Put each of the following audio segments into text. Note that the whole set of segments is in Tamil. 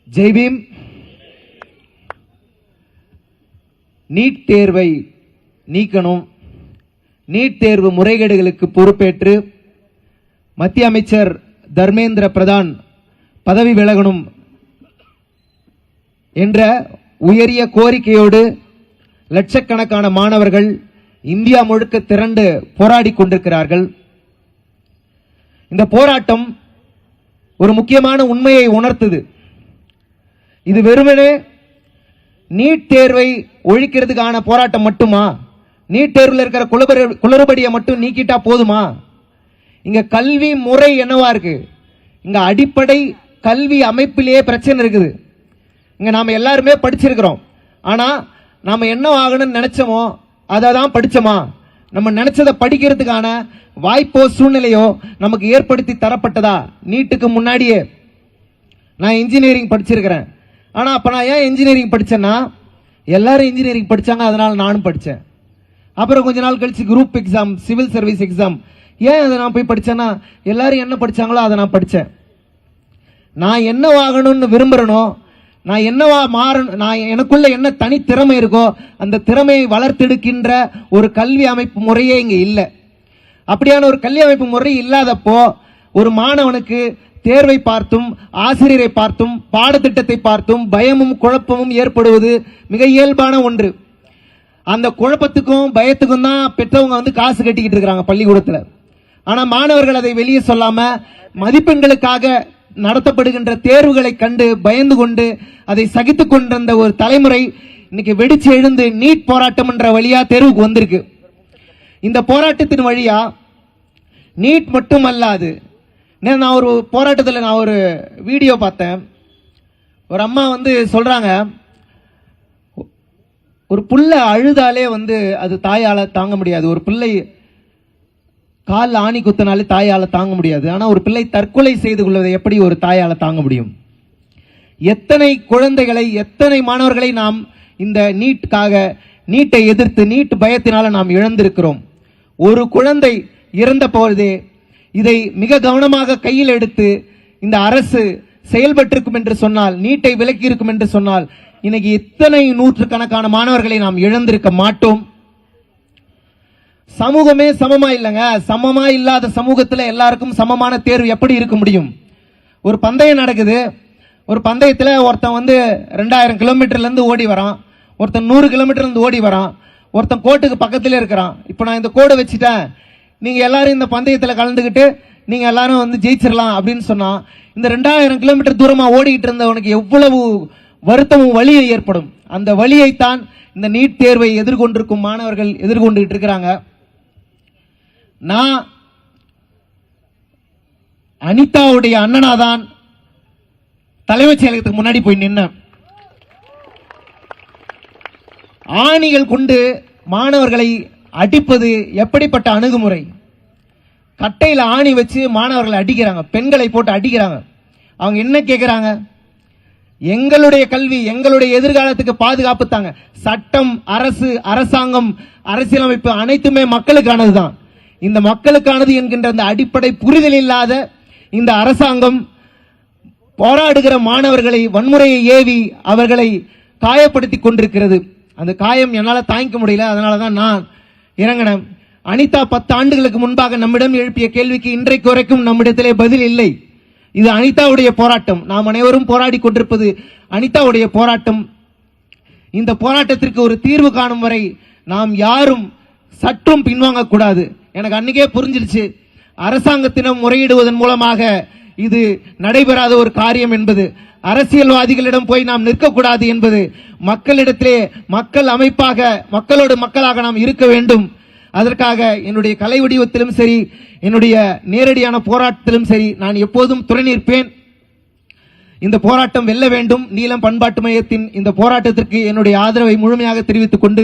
ஜெய் பீம். நீட் தேர்வை நீக்கணும், நீட் தேர்வு முறைகேடுகளுக்கு பொறுப்பேற்று மத்திய அமைச்சர் தர்மேந்திர பிரதான் பதவி விலகணும் என்ற உயரிய கோரிக்கையோடு லட்சக்கணக்கான மாணவர்கள் இந்தியா முழுக்க திரண்டு போராடி கொண்டிருக்கிறார்கள். இந்த போராட்டம் ஒரு முக்கியமான உண்மையை உணர்த்துது. இது வெறுமனே நீட் தேர்வை ஒழிக்கிறதுக்கான போராட்டம் மட்டுமா? நீட் தேர்வில் இருக்கிற குளறுபடியை மட்டும் நீக்கிட்டா போதுமா? இங்க கல்வி முறை என்னவா இருக்கு? இங்க அடிப்படை கல்வி அமைப்பிலேயே பிரச்சனை இருக்குது. இங்க நாம எல்லாருமே படிச்சிருக்கிறோம். ஆனா நாம என்ன ஆகணும்னு நினைச்சோமோ அதை தான் படிச்சோமா? நம்ம நினைச்சதை படிக்கிறதுக்கான வாய்ப்போ சூழ்நிலையோ நமக்கு ஏற்படுத்தி தரப்பட்டதா? நீட்டுக்கு முன்னாடியே நான் இன்ஜினியரிங் படிச்சிருக்கிறேன். ஆனா அப்ப நான் ஏன் இன்ஜினியரிங் படிச்சேன்னா, எல்லாரும் இன்ஜினியரிங் படிச்சாங்க, அதனால நானும் படித்தேன். அப்புறம் கொஞ்ச நாள் கழிச்சு group exam, civil service exam, ஏன் அதை நான் போய் படிச்சேன்னா எல்லாரும் என்ன படிச்சாங்களோ அதை நான் படித்தேன். நான் என்னவாகணும்னு விரும்புறனோ, நான் என்னவா மாறணும், நான் எனக்குள்ள என்ன தனி திறமை இருக்கோ அந்த திறமையை வளர்த்தெடுக்கின்ற ஒரு கல்வி அமைப்பு முறையே இங்க இல்லை. அப்படியான ஒரு கல்வி அமைப்பு முறை இல்லாதப்போ ஒரு மாணவனுக்கு தேர்வை பார்த்தும் ஆசிரியரை பார்த்தும் பாடத்திட்டத்தை பார்த்தும் பயமும் குழப்பமும் ஏற்படுவது மிக இயல்பான ஒன்று. அந்த குழப்பத்துக்கும் பயத்துக்கும் தான் பெற்றவங்க காசு கட்டிக்கிட்டு இருக்காங்க பள்ளிக்கூடத்தில். ஆனா மாணவர்கள் அதை வெளியே சொல்லாம மதிப்பெண்களுக்காக நடத்தப்படுகின்ற தேர்வுகளை கண்டு பயந்து கொண்டு அதை சகித்துக் கொண்டிருந்த ஒரு தலைமுறை இன்னைக்கு வெடிச்சு எழுந்து நீட் போராட்டம் என்ற வழியா தேர்வுக்கு வந்திருக்கு. இந்த போராட்டத்தின் வழியா நீட் மட்டும் அல்லாது, நான் ஒரு போராட்டத்தில் நான் ஒரு வீடியோ பார்த்தேன். ஒரு அம்மா சொல்றாங்க, ஒரு புள்ள அழுதாலே அது தாயால தாங்க முடியாது, ஒரு பிள்ளை கால் ஆணி குத்தினாலே தாயால தாங்க முடியாது, ஆனா ஒரு பிள்ளை தற்கொலை செய்து கொள்வதை எப்படி ஒரு தாயால தாங்க முடியும்? எத்தனை குழந்தைகளை, எத்தனை மாணவர்களை நாம் இந்த நீட்டை எதிர்த்து நீட் பயத்தினால நாம் இழந்திருக்கிறோம். ஒரு குழந்தை இறந்த போதே இதை மிக கவனமாக கையில் எடுத்து இந்த அரசு செயல்பட்டிருக்கும் என்று சொன்னால், நீட்டை விலக்கி இருக்கும் என்று சொன்னால், இன்னைக்கு இத்தனை நூற்றுக்கணக்கான மாணவர்களை நாம் இழந்திருக்க மாட்டோம். சமூகமே சமமா இல்லைங்க. சமமா இல்லாத சமூகத்தில் எல்லாருக்கும் சமமான தேர்வு எப்படி இருக்க முடியும்? ஒரு பந்தயம் நடக்குது. ஒரு பந்தயத்தில் ஒருத்தன் 2000 கிலோமீட்டர்ல இருந்து ஓடி வரான், ஒருத்தன் 100 கிலோமீட்டர்ல இருந்து ஓடி வரான், ஒருத்தன் கோட்டுக்கு பக்கத்திலே இருக்கிறான். இப்போ நான் இந்த கோடை வச்சுட்டேன், நீங்க எல்லாரும் இந்த பந்தயத்தில் கலந்துக்கிட்டு நீங்க எல்லாரும் ஜெயிச்சிடலாம் அப்படின்னு சொன்னா, இந்த 2000 கிலோமீட்டர் தூரமா ஓடிக்கிட்டு இருந்தவனுக்கு எவ்வளவு வருத்தமும் வலியை ஏற்படும். அந்த வலியைத்தான் இந்த நீட் தேர்வை எதிர்கொண்டிருக்கும் மாணவர்கள் எதிர்கொண்டுகிட்டு இருக்கிறாங்க. நான் அனிதாவுடைய அண்ணனாதான் தலைமைச் செயலகத்துக்கு முன்னாடி போய் நின்ன. ஆணிகள் கொண்டு மாணவர்களை அடிப்பது எப்படிப்பட்ட அணுகுமுறை? கட்டையில் ஆணி வச்சு மாணவர்களை அடிக்கிறாங்க, பெண்களை போட்டு அடிக்கிறாங்க. அவங்க என்ன கேட்கிறாங்க? எங்களுடைய கல்வி, எங்களுடைய எதிர்காலத்துக்கு பாதுகாப்பு தாங்க. சட்டம், அரசு, அரசாங்கம், அரசியலமைப்பு அனைத்துமே மக்களுக்கானதுதான். இந்த மக்களுக்கானது என்கின்ற அந்த அடிப்படை புரிதல் இல்லாத இந்த அரசாங்கம் போராடுகிற மாணவர்களை வன்முறையை ஏவி அவர்களை காயப்படுத்தி கொண்டிருக்கிறது. அந்த காயம் என்னால் தாங்கிக்க முடியல, அதனாலதான் நான் இறங்கினேன். அனிதா 10 ஆண்டுகளுக்கு முன்பாக நம்மிடம் எழுப்பிய கேள்விக்கு இன்றைக்கு வரைக்கும் நம்மிடத்திலே பதில் இல்லை. இது அனிதாவுடைய போராட்டம். நாம் அனைவரும் போராடி கொண்டிருப்பது அனிதாவுடைய போராட்டம். இந்த போராட்டத்திற்கு ஒரு தீர்வு காணும் வரை நாம் யாரும் சற்றும் பின்வாங்க கூடாது. எனக்கு அன்னைக்கே புரிஞ்சிருச்சு, அரசாங்கத்திடம் முறையிடுவதன் மூலமாக இது நடைபெறாத ஒரு காரியம் என்பது. அரசியல்வாதிகளிடம் போய் நாம் நிற்கக்கூடாது என்பது. மக்களிடத்திலே மக்கள் அமைப்பாக, மக்களோடு மக்களாக நாம் இருக்க வேண்டும். அதற்காக என்னுடைய கலை வடிவத்திலும் சரி, என்னுடைய நேரடியான போராட்டத்திலும் சரி, நான் எப்போதும் துணை நிற்பேன். இந்த போராட்டம் வெல்ல வேண்டும். நீலம் பண்பாட்டு மையத்தின் இந்த போராட்டத்திற்கு என்னுடைய ஆதரவை முழுமையாக தெரிவித்துக் கொண்டு,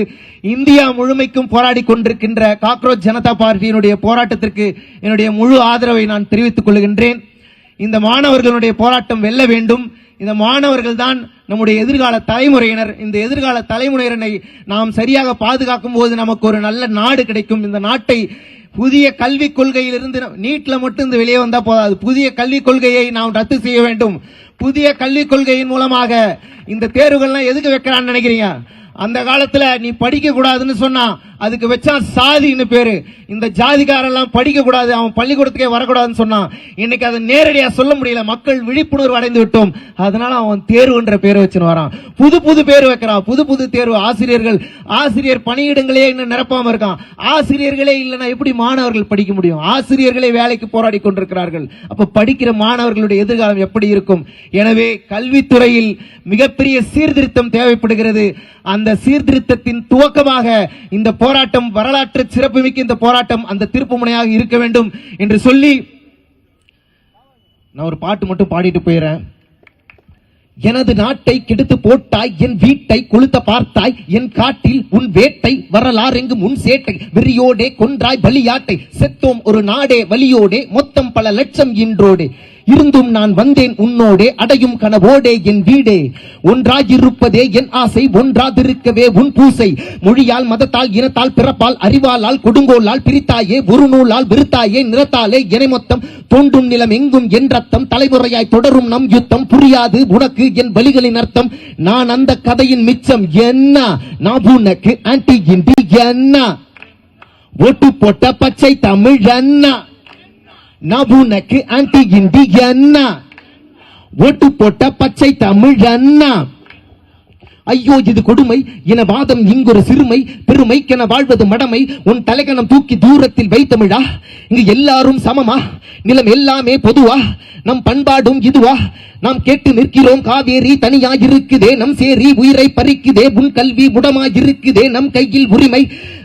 இந்தியா முழுமைக்கும் போராடி கொண்டிருக்கின்ற காக்ரோச் ஜனதா பார்ட்டியினுடைய போராட்டத்திற்கு என்னுடைய முழு ஆதரவை நான் தெரிவித்துக் கொள்கின்றேன். இந்த மாணவர்களுடைய போராட்டம் வெல்ல வேண்டும். இந்த மாணவர்கள் தான் நம்முடைய எதிர்கால தலைமுறையினர். இந்த எதிர்கால தலைமுறையினரை நாம் சரியாக பாதுகாக்கும் போது நமக்கு ஒரு நல்ல நாடு கிடைக்கும். இந்த நாட்டை புதிய கல்விக் கொள்கையிலிருந்து நீட்ல மட்டும் இந்த வெளியே வந்தா போதாது, புதிய கல்விக் கொள்கையை நாம் ரத்து செய்ய வேண்டும். புதிய கல்விக் கொள்கையின் மூலமாக இந்த தேர்வுகள்லாம் எதுக்கு வைக்கிறான்னு நினைக்கிறீங்க? அந்த காலத்துல நீ படிக்க கூடாதுன்னு சொன்னா அதுக்கு வச்சா சாதின்னு பேரு. இந்த ஜாதிகாரெல்லாம் படிக்க கூடாது, அவன் பள்ளிக்கூடத்துக்கே வரக்கூடாதுன்னு சொன்னான். இன்னைக்கு அதை நேரடியா சொல்ல முடியல, மக்கள் விழிப்புணர்வு அடைந்து விட்டோம். அதனால அவன் தேர்வுன்ற பேரை வச்சுன்னு வரான், புது புது பேர் வைக்கிறான், புது புது தேர்வு. ஆசிரியர் பணியிடங்களே இன்னும் நிரப்பாம இருக்கான். ஆசிரியர்களே இல்லைன்னா எப்படி மாணவர்கள் படிக்க முடியும்? ஆசிரியர்களே வேலைக்கு போராடி கொண்டிருக்கிறார்கள். அப்ப படிக்கிற மாணவர்களுடைய எதிர்காலம் எப்படி இருக்கும்? எனவே கல்வித்துறையில் மிகப்பெரிய சீர்திருத்தம் தேவைப்படுகிறது. அந்த சீர்திருத்தத்தின் துவக்கமாக இந்த போராட்டம், வரலாற்று சிறப்புமிக்க இந்த போராட்டம் அந்த திருப்பு முனையாக இருக்க வேண்டும் என்று சொல்லி நான் ஒரு பாட்டு மட்டும் பாடிட்டு போயிடுறேன். எனது நாட்டை கெடுத்து போட்டாய், என் வீட்டை கொளுத்த பார்த்தாய், என் காட்டில் உன் வேட்டை, வரலாறெங்கும் உன் சேட்டை, வெறியோடே கொன்றாய் பலியாட்டை, செத்தோம் ஒரு நாடே வலியோடே, மொத்தம் பல லட்சம் இன்றோடே, இருந்தும் நான் வந்தேன் உன்னோடே, அடையும் கனவோடே என் வீடே, ஒன்றாயிருப்பதே என் ஆசை, ஒன்றாதிருக்கவே உன் பூசை, மொழியால் மதத்தால் இனத்தால் பிறப்பால் அறிவாலால் கொடுங்கோலால் பிரித்தாயே, ஒரு நூலால் விருத்தாயே, நிறத்தாலே என மொத்தம், தோண்டும் நிலம் எங்கும் என் ரத்தம், தலைமுறையாய் தொடரும் நம் யுத்தம், புரியாது உனக்கு என் வலிகளின் அர்த்தம், நான் அந்த கதையின் மிச்சம் என்ன, நான் உனக்கு ஆன்டி இண்டி என்ன, ஓட்டு போட்ட பச்சை தமிழ் என்ன, நான் உனக்கு ஆன்டி இண்டி என்ன, ஓட்டு போட்ட பச்சை தமிழ் என்ன. ஐயோ இது கொடுமை, என வாதம் இங்கொரு சிறுமை, பெருமைக்கென வாழ்வது மடமை, உன் தலைகணம் தூக்கி தூரத்தில் வைத்தமிழா, இங்கு எல்லாரும் சமமா, நிலம் எல்லாமே பொதுவா, நம் பண்பாடும் இதுவா, நாம் கேட்டு நிற்கிறோம் காவேரி தனியாயிருக்குதே, நம் சேரி உயிரை பறிக்குதே, உன் கல்வி முடமாயிருக்குதே, நம் கையில் உரிமை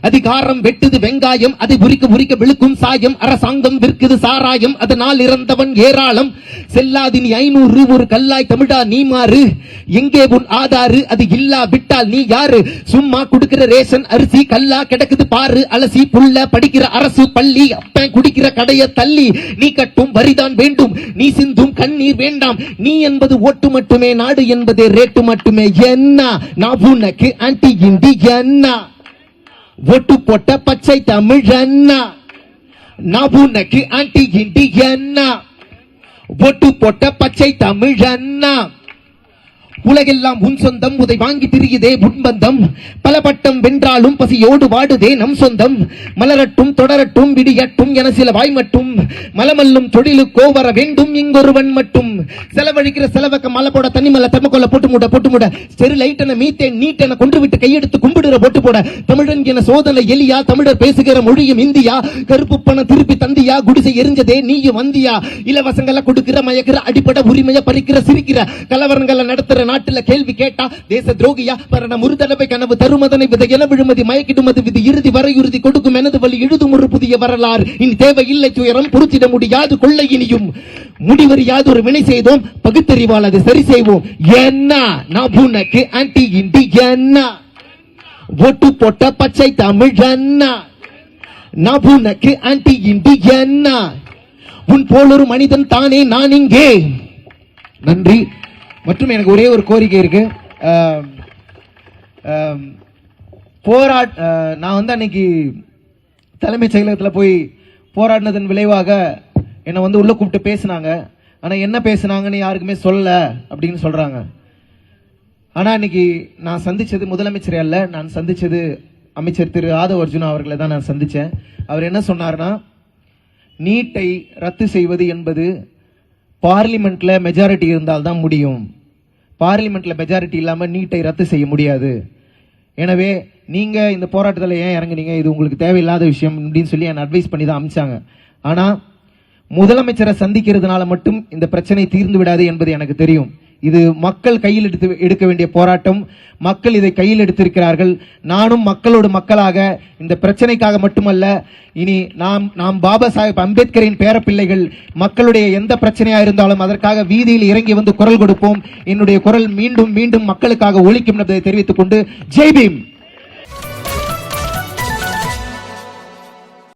அதிகாரம் வெட்டுது வெங்காயம், அதை உரிக்க உரிக்க விழுக்கும் சாயம், அரசாங்கம் விற்குது சாராயம், அதனால் இறந்தவன் ஏராளம், செல்லாது நீ 500 ஒரு கல்லாய் தமிழா நீ மாறு, எங்கே உன் ஆதாரு, அது இல்லா விட்டால் நீ யாரு, சும்மா குடுக்கிற ரேஷன் அரிசி கல்லா கிடக்குது பாரு, அலசி புள்ள படிக்கிற அரசு பள்ளி, அப்பன் குடிக்கிற கடைய தள்ளி, நீ கட்டும் வரிதான் வேண்டும், நீ சிந்தும் கண்ணீர் வேண்டாம், நீ என்பது ஓட்டு மட்டுமே, நாடு என்பதே ரேட்டு மட்டுமே, என்ன நான் உனக்கு ஆன்டி இண்டி என்ன, ஓட்டு போட்ட பச்சை தமிழ் என்ன, நான் உனக்கு ஆன்டி இண்டி என்ன, ஓட்டு போட்ட பச்சை தமிழ் என்ன. உலகெல்லாம் உன் சொந்தம், உதை வாங்கி திரியுதே உன்பந்தம், பல பட்டம் வென்றாலும் பசியோடு வாடுதே நம் சொந்தம், மலரட்டும் தொடரட்டும் விடியட்டும் என சில வாய் மட்டும், மலமல்லும் தொழிலுக்கோ வர வேண்டும் இங்கொருவன் மட்டும், செலவழிக்கிற செலவக்க மலை போட தண்ணி மலை தெர்மக்கோல போட்டு மூட ஸ்டெரிலைட் என மீத்தேன் நீட் என கொண்டு விட்டு கையெடுத்து கும்பிடுற போட்டு போட, தமிழன் என சோதனை எலியா, தமிழர் பேசுகிற மொழியும் இந்தியா, கருப்பு பணம் திருப்பி தந்தியா, குடிசை எரிஞ்சதே நீயும் வந்தியா, இலவசங்களை கொடுக்கிற மயக்கிற அடிப்படை உரிமையை பறிக்கிற சிரிக்கிற, கலவரங்களை நடத்துற நாட்டுல கேள்வி கேட்டா தேச துரோகியா, பரணம் ஒரு தடவை கனவு தருமதனை விதை என விழுமதி மயக்கிடுமது விதி இறுதி வரையுறுதி கொடுக்கும் எனது வழி எழுதும் ஒரு புதிய வரலாறு, இனி தேவை இல்லை துயரம் பொறுத்திட முடியாது கொள்ளை, இனியும் முடிவறியாது ஒரு வினை செய்தோம், பகுத்தறிவால் அதை சரி செய்வோம், என்ன நான் உனக்கு ஆன்டி இண்டி என்ன, ஓட்டு போட்ட பச்சை தமிழ் என்ன, நான் உனக்கு ஆன்டி இண்டி என்ன, உன் போலொரு மனிதன் தானே நான் இங்கே. நன்றி. மற்றும் எனக்கு ஒரே ஒரு கோரிக்கை இருக்கு. நான் அன்னைக்கு தலைமைச் செயலகத்தில் போய் போராடினதன் விளைவாக என்னை உள்ள கூப்பிட்டு பேசினாங்க. ஆனால் என்ன பேசினாங்கன்னு யாருக்குமே சொல்லல அப்படின்னு சொல்றாங்க. ஆனால் இன்னைக்கு நான் சந்திச்சது முதலமைச்சரே அல்ல, நான் சந்திச்சது அமைச்சர் திரு ஆதவ் அர்ஜுனா அவர்களை தான் நான் சந்திச்சேன். அவர் என்ன சொன்னார்னா, நீட்டை ரத்து செய்வது என்பது பார்லிமெண்ட்ல மெஜாரிட்டி இருந்தால் தான் முடியும், பார்லிமெண்ட்ல மெஜாரிட்டி இல்லாம நீட்டை ரத்து செய்ய முடியாது. எனவே நீங்க இந்த போராட்டத்தில் ஏன் இறங்குனீங்க, இது உங்களுக்கு தேவையில்லாத விஷயம் அப்படின்னு சொல்லி என்ன அட்வைஸ் பண்ணி தான் அமிச்சாங்க. ஆனா முதலமைச்சரை சந்திக்கிறதுனால மட்டும் இந்த பிரச்சனை தீர்ந்து விடாது என்பது எனக்கு தெரியும். இது மக்கள் கையில் எடுக்க வேண்டிய போராட்டம். மக்கள் இதை கையில் எடுத்திருக்கிறார்கள். நானும் மக்களோடு மக்களாக இந்த பிரச்சனைக்காக மட்டுமல்ல, இனி நாம் பாபா சாஹேப் அம்பேத்கரின் பேரப்பிள்ளைகள், மக்களுடைய எந்த பிரச்சனையா இருந்தாலும் அதற்காக வீதியில் இறங்கி வந்து குரல் கொடுப்போம். என்னுடைய குரல் மீண்டும் மீண்டும் மக்களுக்காக ஒலிக்கும் என்பதை தெரிவித்துக் கொண்டு ஜெய் பீம்.